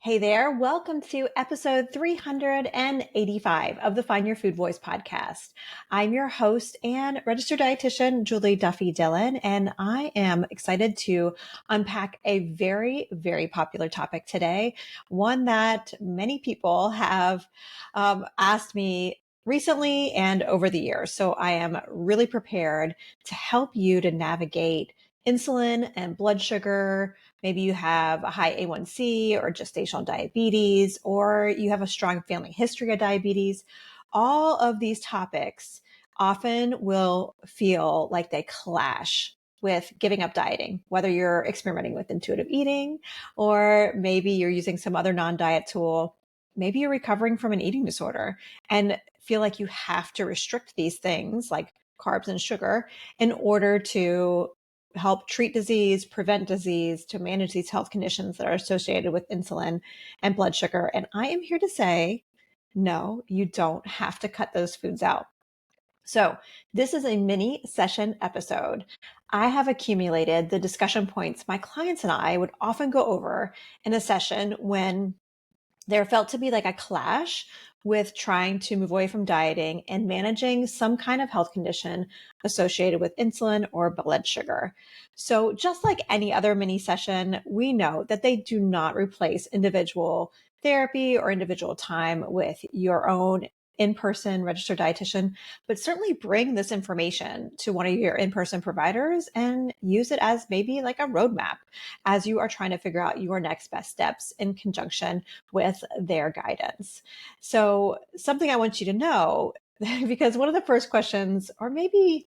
Hey there, welcome to episode 385 of the Find Your Food Voice podcast. I'm your host and registered dietitian, Julie Duffy Dillon, and I am excited to unpack a very, very popular topic today, one that many people have asked me recently and over the years. So I am really prepared to help you to navigate insulin and blood sugar. Maybe you have a high A1C or gestational diabetes, or you have a strong family history of diabetes. All of these topics often will feel like they clash with giving up dieting, whether you're experimenting with intuitive eating, or maybe you're using some other non-diet tool. Maybe you're recovering from an eating disorder and feel like you have to restrict these things like carbs and sugar in order to help treat disease, prevent disease, to manage these health conditions that are associated with insulin and blood sugar. And I am here to say, no, you don't have to cut those foods out. So this is a mini session episode. I have accumulated the discussion points my clients and I would often go over in a session when there felt to be like a clash with trying to move away from dieting and managing some kind of health condition associated with insulin or blood sugar. So just like any other mini session, we know that they do not replace individual therapy or individual time with your own in-person registered dietitian, but certainly bring this information to one of your in-person providers and use it as maybe like a roadmap as you are trying to figure out your next best steps in conjunction with their guidance. So something I want you to know, because one of the first questions, or maybe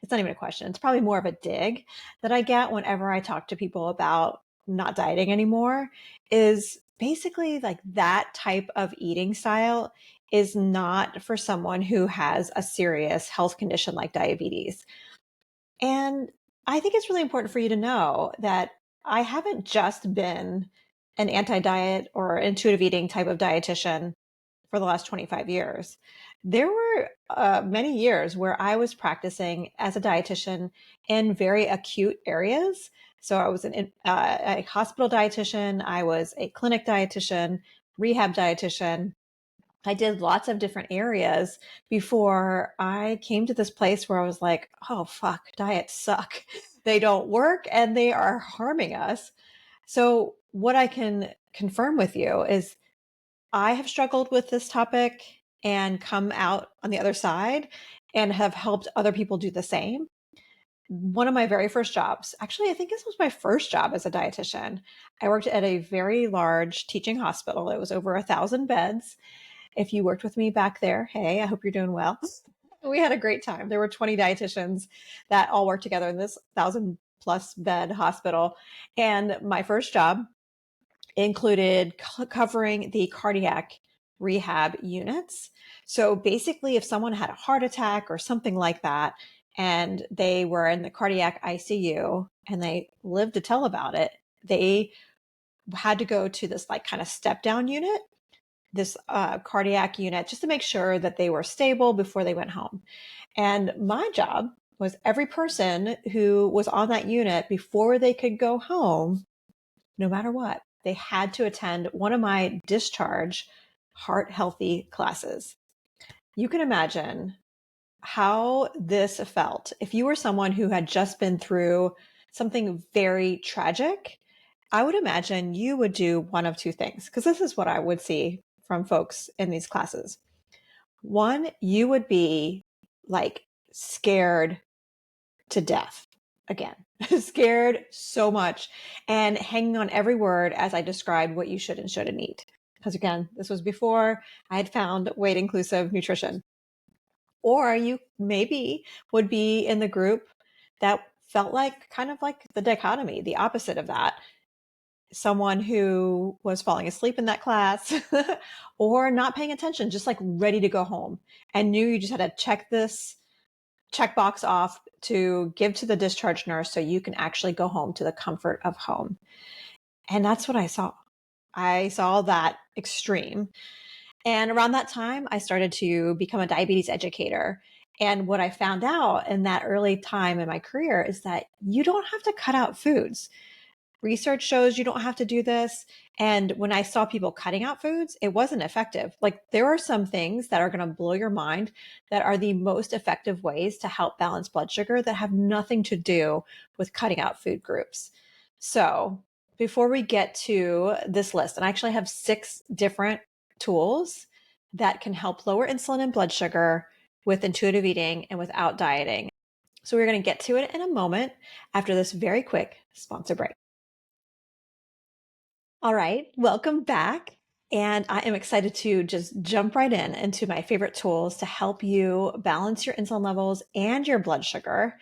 it's not even a question, it's probably more of a dig that I get whenever I talk to people about not dieting anymore, is basically like that type of eating style is not for someone who has a serious health condition like diabetes. And I think it's really important for you to know that I haven't just been an anti-diet or intuitive eating type of dietitian for the last 25 years. There were many years where I was practicing as a dietitian in very acute areas. So I was a hospital dietitian, I was a clinic dietitian, rehab dietitian. I did lots of different areas before I came to this place where I was like, oh, fuck, diets suck. They don't work and they are harming us. So, what I can confirm with you is I have struggled with this topic and come out on the other side and have helped other people do the same. One of my very first jobs, actually, I think this was my first job as a dietitian. I worked at a very large teaching hospital. It was over 1,000 beds. If you worked with me back there, hey, I hope you're doing well. We had a great time. There were 20 dietitians that all worked together in this 1,000+ bed hospital. And my first job included covering the cardiac rehab units. So basically, if someone had a heart attack or something like that, and they were in the cardiac ICU and they lived to tell about it, they had to go to this like kind of step down unit, this cardiac unit, just to make sure that they were stable before they went home. And my job was every person who was on that unit before they could go home, no matter what, they had to attend one of my discharge heart healthy classes. You can imagine how this felt if you were someone who had just been through something very tragic. I would imagine you would do one of two things, because this is what I would see from folks in these classes. One, you would be like scared to death again, scared so much and hanging on every word as I described what you should and shouldn't eat. Because again, this was before I had found weight inclusive nutrition. Or you maybe would be in the group that felt like kind of like the dichotomy, the opposite of that. Someone who was falling asleep in that class or not paying attention, just like ready to go home and knew you just had to check this checkbox off to give to the discharge nurse so you can actually go home to the comfort of home. And that's what I saw. I saw that extreme. And around that time, I started to become a diabetes educator. And what I found out in that early time in my career is that you don't have to cut out foods. Research shows you don't have to do this. And when I saw people cutting out foods, it wasn't effective. Like there are some things that are going to blow your mind that are the most effective ways to help balance blood sugar that have nothing to do with cutting out food groups. So before we get to this list, and I actually have 6 different tools that can help lower insulin and blood sugar with intuitive eating and without dieting. So we're going to get to it in a moment after this very quick sponsor break. All right, welcome back. And I am excited to just jump right into my favorite tools to help you balance your insulin levels and your blood sugar.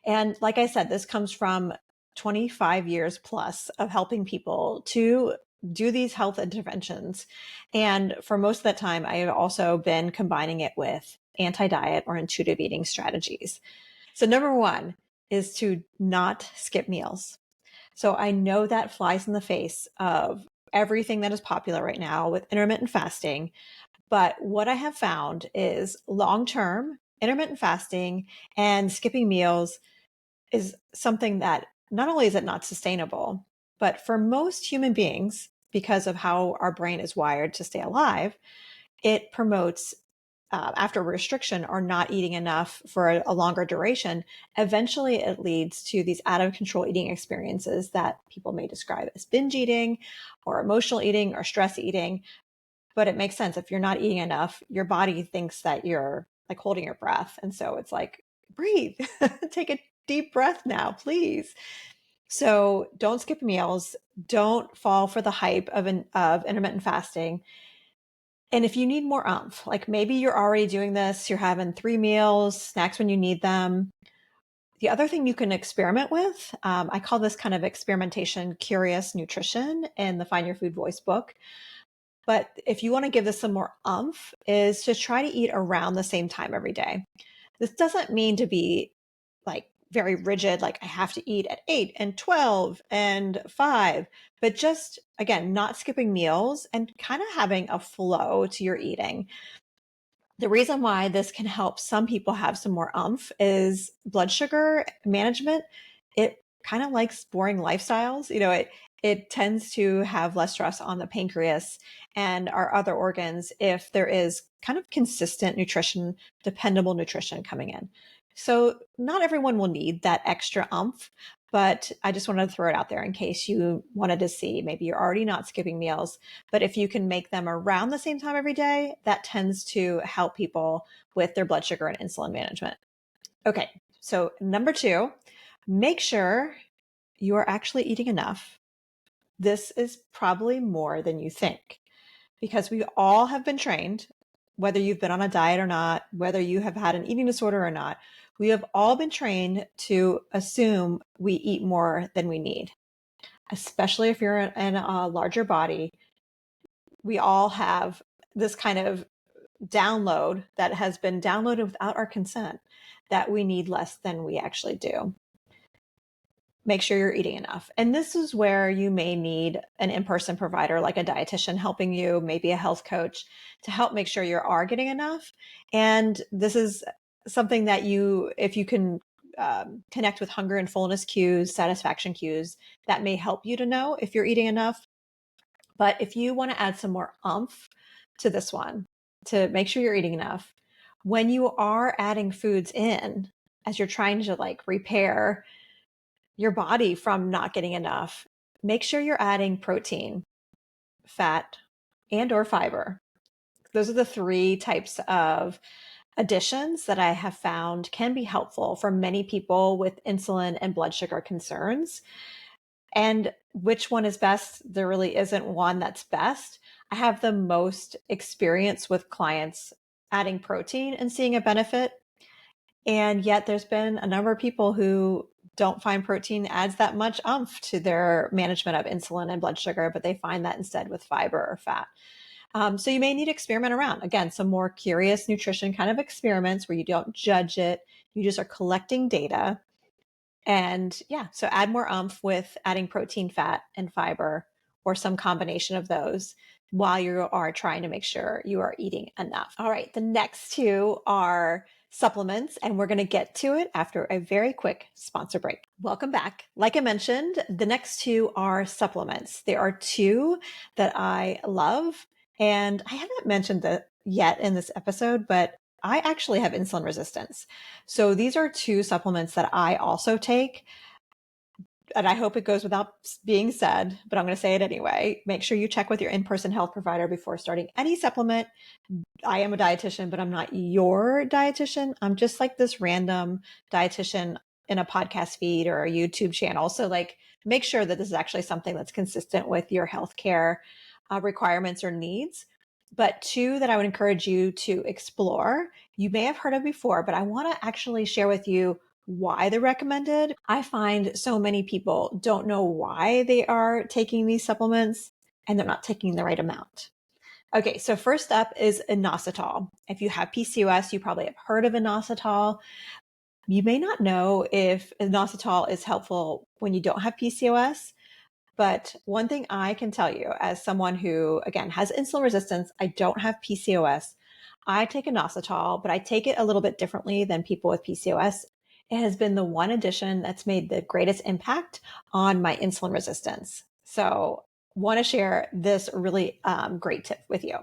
And like I said, this comes from 25 years plus of helping people to do these health interventions. And for most of that time, I have also been combining it with anti-diet or intuitive eating strategies. So number 1 is to not skip meals. So I know that flies in the face of everything that is popular right now with intermittent fasting. But what I have found is long-term intermittent fasting and skipping meals is something that not only is it not sustainable, but for most human beings, because of how our brain is wired to stay alive, it promotes after restriction or not eating enough for a longer duration, eventually it leads to these out of control eating experiences that people may describe as binge eating or emotional eating or stress eating. But it makes sense. If you're not eating enough, your body thinks that you're like holding your breath. And so it's like, breathe, take a deep breath now, please. So don't skip meals. Don't fall for the hype of intermittent fasting. And if you need more oomph, like maybe you're already doing this, you're having 3 meals, snacks when you need them. The other thing you can experiment with, I call this kind of experimentation curious nutrition in the Find Your Food Voice book. But if you want to give this some more oomph, is to try to eat around the same time every day. This doesn't mean to be like very rigid, like I have to eat at 8 and 12 and 5, but just again, not skipping meals and kind of having a flow to your eating. The reason why this can help some people have some more oomph is blood sugar management. It kind of likes boring lifestyles. It tends to have less stress on the pancreas and our other organs if there is kind of consistent nutrition, dependable nutrition coming in. So not everyone will need that extra oomph, but I just wanted to throw it out there in case you wanted to see. Maybe you're already not skipping meals, but if you can make them around the same time every day, that tends to help people with their blood sugar and insulin management. Okay, so number 2, make sure you are actually eating enough. This is probably more than you think because we all have been trained, whether you've been on a diet or not, whether you have had an eating disorder or not, we have all been trained to assume we eat more than we need, especially if you're in a larger body. We all have this kind of download that has been downloaded without our consent that we need less than we actually do. Make sure you're eating enough. And this is where you may need an in-person provider like a dietitian helping you, maybe a health coach to help make sure you are getting enough. And this is something that if you can connect with hunger and fullness cues, satisfaction cues, that may help you to know if you're eating enough. But if you want to add some more oomph to this one, to make sure you're eating enough, when you are adding foods in, as you're trying to like repair your body from not getting enough, make sure you're adding protein, fat, and or fiber. Those are the 3 types of additions that I have found can be helpful for many people with insulin and blood sugar concerns. And which one is best? There really isn't one that's best. I have the most experience with clients adding protein and seeing a benefit. And yet there's been a number of people who don't find protein adds that much oomph to their management of insulin and blood sugar, but they find that instead with fiber or fat. So you may need to experiment around. Again, some more curious nutrition kind of experiments where you don't judge it. You just are collecting data. And yeah, so add more oomph with adding protein, fat, and fiber, or some combination of those while you are trying to make sure you are eating enough. All right, the next 2 are supplements, and we're going to get to it after a very quick sponsor break. Welcome back. Like I mentioned, the next two are supplements. There are two that I love, and I haven't mentioned that yet in this episode, but I actually have insulin resistance. So these are two supplements that I also take. And I hope it goes without being said, but I'm going to say it anyway. Make sure you check with your in-person health provider before starting any supplement. I am a dietitian, but I'm not your dietitian. I'm just like this random dietitian in a podcast feed or a YouTube channel. So like, make sure that this is actually something that's consistent with your healthcare requirements or needs. But two that I would encourage you to explore, you may have heard of before, but I want to actually share with you why they're recommended. I find so many people don't know why they are taking these supplements and they're not taking the right amount. Okay, so first up is inositol. If you have PCOS, you probably have heard of inositol. You may not know if inositol is helpful when you don't have PCOS, but one thing I can tell you as someone who, again, has insulin resistance, I don't have PCOS. I take inositol, but I take it a little bit differently than people with PCOS. It has been the one addition that's made the greatest impact on my insulin resistance. So want to share this really great tip with you.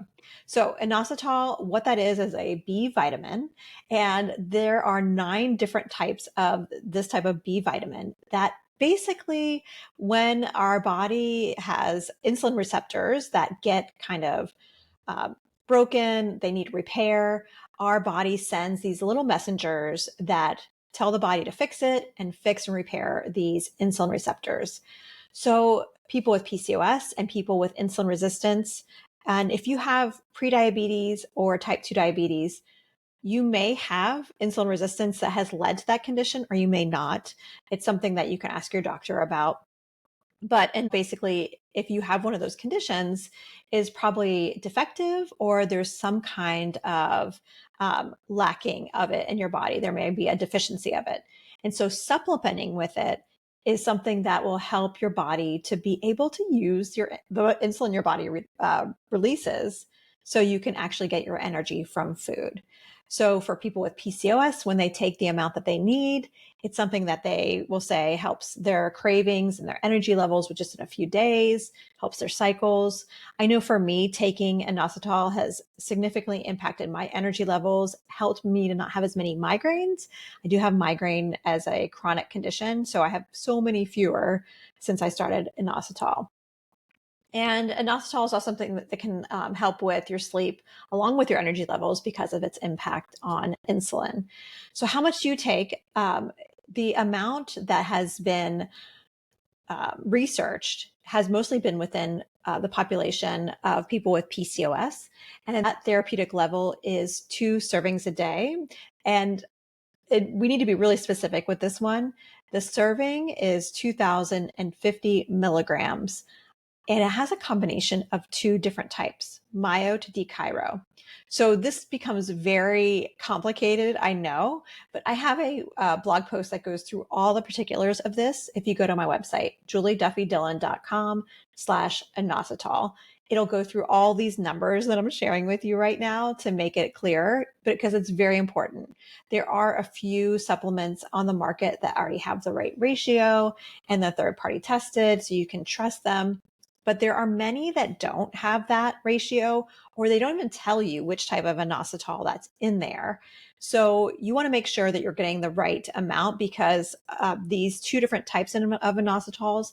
So inositol, what that is a B vitamin, and there are 9 different types of this type of B vitamin that basically when our body has insulin receptors that get kind of broken, they need repair, our body sends these little messengers that tell the body to fix it and fix and repair these insulin receptors. So people with PCOS and people with insulin resistance, and if you have prediabetes or type 2 diabetes, you may have insulin resistance that has led to that condition, or you may not. It's something that you can ask your doctor about. And basically, if you have one of those conditions, is probably defective or there's some kind of lacking of it in your body. There may be a deficiency of it. And so supplementing with it is something that will help your body to be able to use the insulin your body releases so you can actually get your energy from food. So for people with PCOS, when they take the amount that they need, it's something that they will say helps their cravings and their energy levels with just in a few days, helps their cycles. I know for me, taking inositol has significantly impacted my energy levels, helped me to not have as many migraines. I do have migraine as a chronic condition, so I have so many fewer since I started inositol. And inositol is also something that can help with your sleep along with your energy levels because of its impact on insulin. So how much do you take? The amount that has been researched has mostly been within the population of people with PCOS. And that therapeutic level is 2 servings a day. And we need to be really specific with this one. The serving is 2,050 milligrams. And it has a combination of 2 different types, myo to decyro. So this becomes very complicated, I know, but I have a blog post that goes through all the particulars of this. If you go to my website, julieduffydillon.com/inositol, it'll go through all these numbers that I'm sharing with you right now to make it clear, but because it's very important. There are a few supplements on the market that already have the right ratio and the third party tested, so you can trust them. But there are many that don't have that ratio, or they don't even tell you which type of inositol that's in there. So you want to make sure that you're getting the right amount because these 2 different types of inositols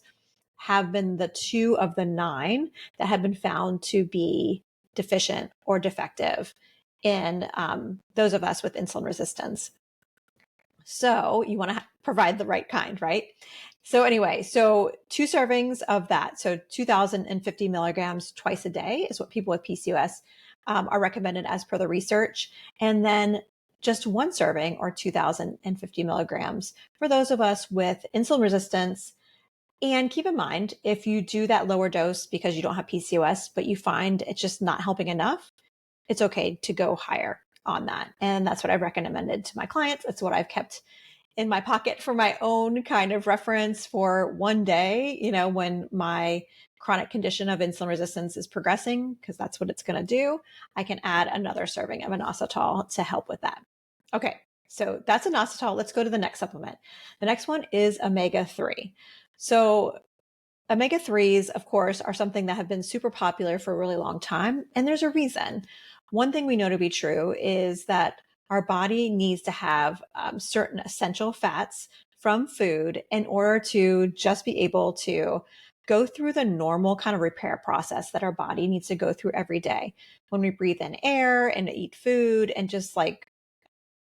have been the 2 of the 9 that have been found to be deficient or defective in those of us with insulin resistance. So you want to provide the right kind, right? So anyway, 2 servings of that. So 2,050 milligrams twice a day is what people with PCOS are recommended as per the research. And then just 1 serving or 2,050 milligrams for those of us with insulin resistance. And keep in mind, if you do that lower dose because you don't have PCOS, but you find it's just not helping enough, it's okay to go higher on that. And that's what I've recommended to my clients. That's what I've kept in my pocket for my own kind of reference for one day, when my chronic condition of insulin resistance is progressing, because that's what it's going to do. I can add another serving of inositol to help with that. Okay. So that's inositol. Let's go to the next supplement. The next one is omega-3. So omega-3s, of course, are something that have been super popular for a really long time, and there's a reason. One thing we know to be true is that our body needs to have certain essential fats from food in order to just be able to go through the normal kind of repair process that our body needs to go through every day. When we breathe in air and eat food and just like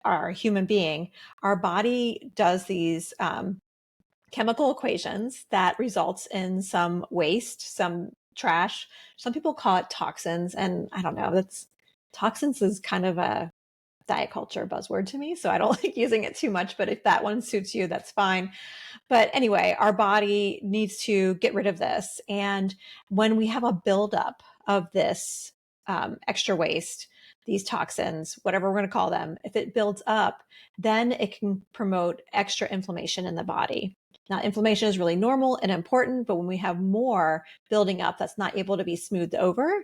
our human being, our body does these chemical equations that results in some waste, some trash. Some people call it toxins, and I don't know. That's toxins is kind of a diet culture buzzword to me, so I don't like using it too much. But if that one suits you, that's fine. But anyway, our body needs to get rid of this, and when we have a buildup of this extra waste, these toxins, whatever we're going to call them, if it builds up, then it can promote extra inflammation in the body. Now, inflammation is really normal and important, but when we have more building up that's not able to be smoothed over,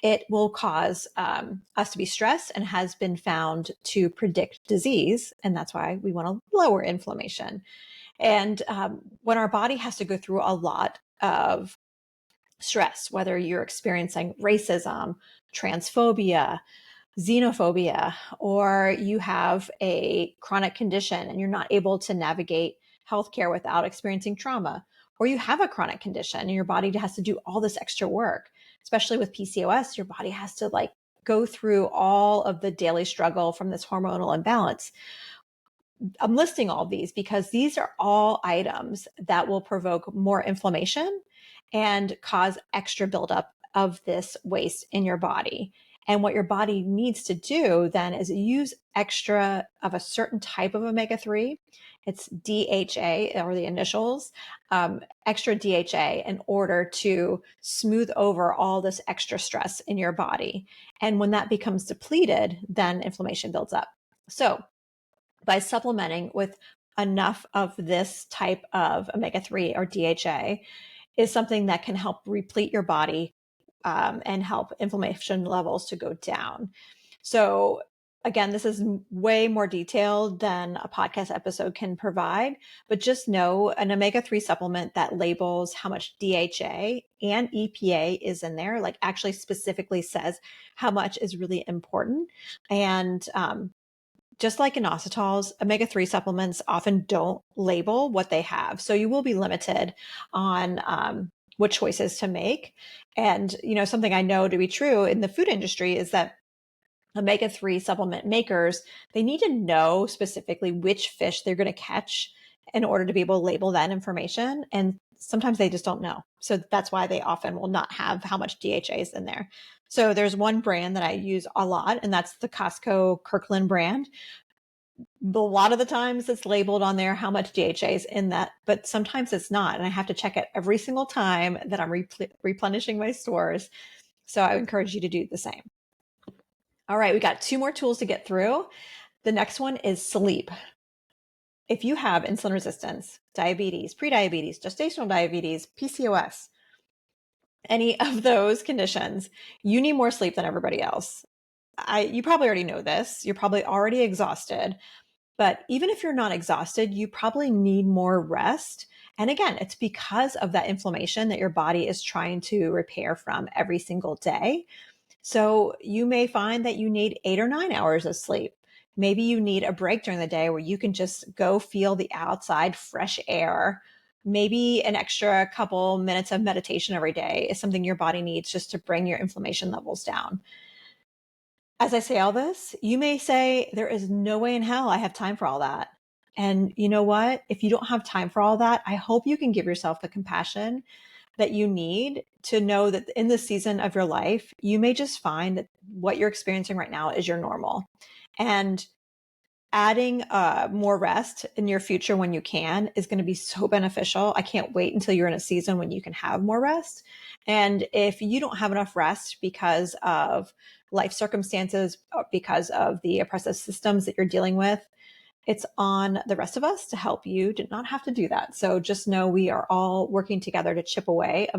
it will cause us to be stressed and has been found to predict disease. And that's why we want to lower inflammation. And when our body has to go through a lot of stress, whether you're experiencing racism, transphobia, xenophobia, or you have a chronic condition and you're not able to navigate healthcare without experiencing trauma, or you have a chronic condition and your body has to do all this extra work, especially with PCOS, your body has to like go through all of the daily struggle from this hormonal imbalance. I'm listing all these because these are all items that will provoke more inflammation and cause extra buildup of this waste in your body. And what your body needs to do then is use extra of a certain type of omega-3. It's DHA, or the initials, extra DHA, in order to smooth over all this extra stress in your body. And when that becomes depleted, then inflammation builds up. So by supplementing with enough of this type of omega-3 or DHA is something that can help replete your body and help inflammation levels to go down. So again, this is way more detailed than a podcast episode can provide, but just know an omega-3 supplement that labels how much DHA and EPA is in there, like actually specifically says how much is really important. And just like inositols, omega-3 supplements often don't label what they have. So you will be limited on what choices to make. And, you know, something I know to be true in the food industry is that omega-3 supplement makers, they need to know specifically which fish they're going to catch in order to be able to label that information. And sometimes they just don't know. So that's why they often will not have how much DHA is in there. So there's one brand that I use a lot, and that's the Costco Kirkland brand. A lot of the times it's labeled on there how much DHA is in that, but sometimes it's not. And I have to check it every single time that I'm replenishing my stores. So I encourage you to do the same. All right, we got 2 more tools to get through. The next one is sleep. If you have insulin resistance, diabetes, prediabetes, gestational diabetes, PCOS, any of those conditions, you need more sleep than everybody else. You probably already know this. You're probably already exhausted. But even if you're not exhausted, you probably need more rest. And again, it's because of that inflammation that your body is trying to repair from every single day. So you may find that you need 8 or 9 hours of sleep. Maybe you need a break during the day where you can just go feel the outside fresh air. Maybe an extra couple minutes of meditation every day is something your body needs just to bring your inflammation levels down. As I say all this, you may say, there is no way in hell I have time for all that. And you know what? If you don't have time for all that, I hope you can give yourself the compassion that you need to know that in this season of your life, you may just find that what you're experiencing right now is your normal. And adding more rest in your future when you can is going to be so beneficial. I can't wait until you're in a season when you can have more rest. And if you don't have enough rest because of life circumstances, or because of the oppressive systems that you're dealing with, it's on the rest of us to help you to not have to do that. So just know we are all working together to chip away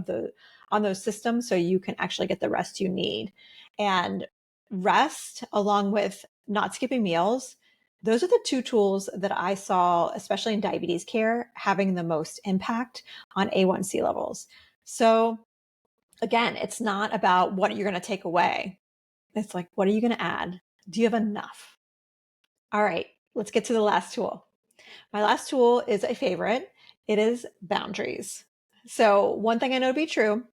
on those systems so you can actually get the rest you need. And rest, along with not skipping meals, Those are the two tools that I saw, especially in diabetes care, having the most impact on A1C levels. So again, it's not about what you're going to take away. It's like, what are you going to add? Do you have enough? All right, let's get to the last tool. My last tool is a favorite. It is boundaries. So one thing I know to be true,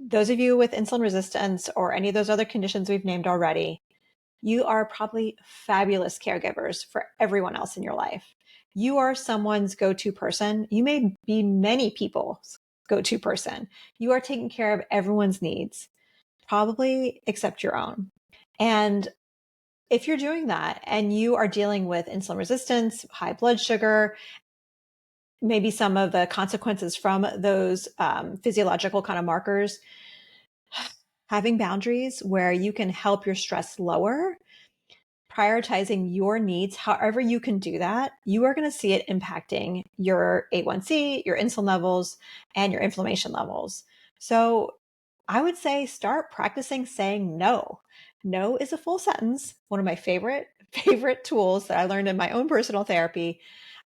those of you with insulin resistance or any of those other conditions we've named already, you are probably fabulous caregivers for everyone else in your life. You are someone's go-to person. You may be many people's go-to person. You are taking care of everyone's needs, probably except your own. And if you're doing that and you are dealing with insulin resistance, high blood sugar, maybe some of the consequences from those physiological kind of markers, having boundaries where you can help your stress lower, prioritizing your needs, however you can do that, you are going to see it impacting your A1C, your insulin levels, and your inflammation levels. So I would say start practicing saying no. No is a full sentence. One of my favorite tools that I learned in my own personal therapy.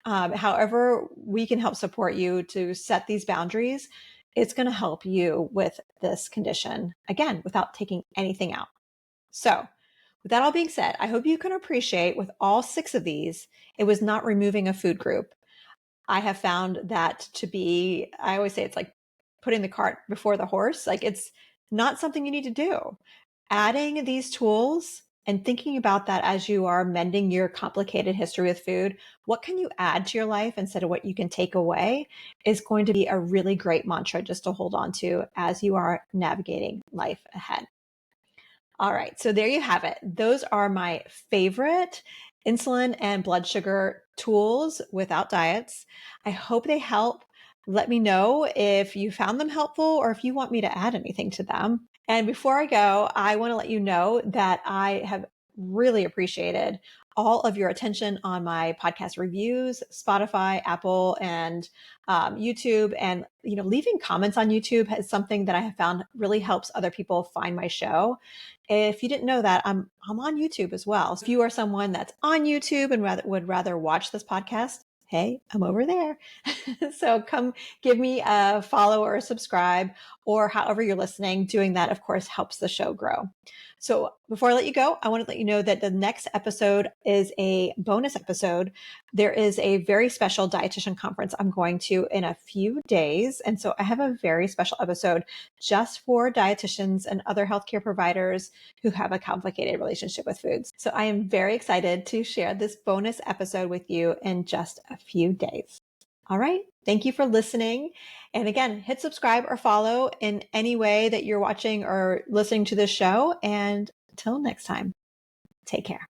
However, we can help support you to set these boundaries. It's going to help you with this condition, again, without taking anything out. So with that all being said, I hope you can appreciate with all 6 of these, it was not removing a food group. I have found that to be, I always say it's like putting the cart before the horse. Like it's not something you need to do. Adding these tools and thinking about that as you are mending your complicated history with food, what can you add to your life instead of what you can take away is going to be a really great mantra just to hold on to as you are navigating life ahead. All right, so there you have it. Those are my favorite insulin and blood sugar tools without diets. I hope they help. Let me know if you found them helpful or if you want me to add anything to them. And before I go, I want to let you know that I have really appreciated all of your attention on my podcast reviews, Spotify, Apple, and YouTube. And leaving comments on YouTube is something that I have found really helps other people find my show. If you didn't know that, I'm on YouTube as well. So if you are someone that's on YouTube and would rather watch this podcast, hey, I'm over there. So come give me a follow or a subscribe, or however you're listening. Doing that, of course, helps the show grow. So before I let you go, I want to let you know that the next episode is a bonus episode. There is a very special dietitian conference I'm going to in a few days. And so I have a very special episode just for dietitians and other healthcare providers who have a complicated relationship with foods. So I am very excited to share this bonus episode with you in just a few days. All right. Thank you for listening. And again, hit subscribe or follow in any way that you're watching or listening to this show. And until next time, take care.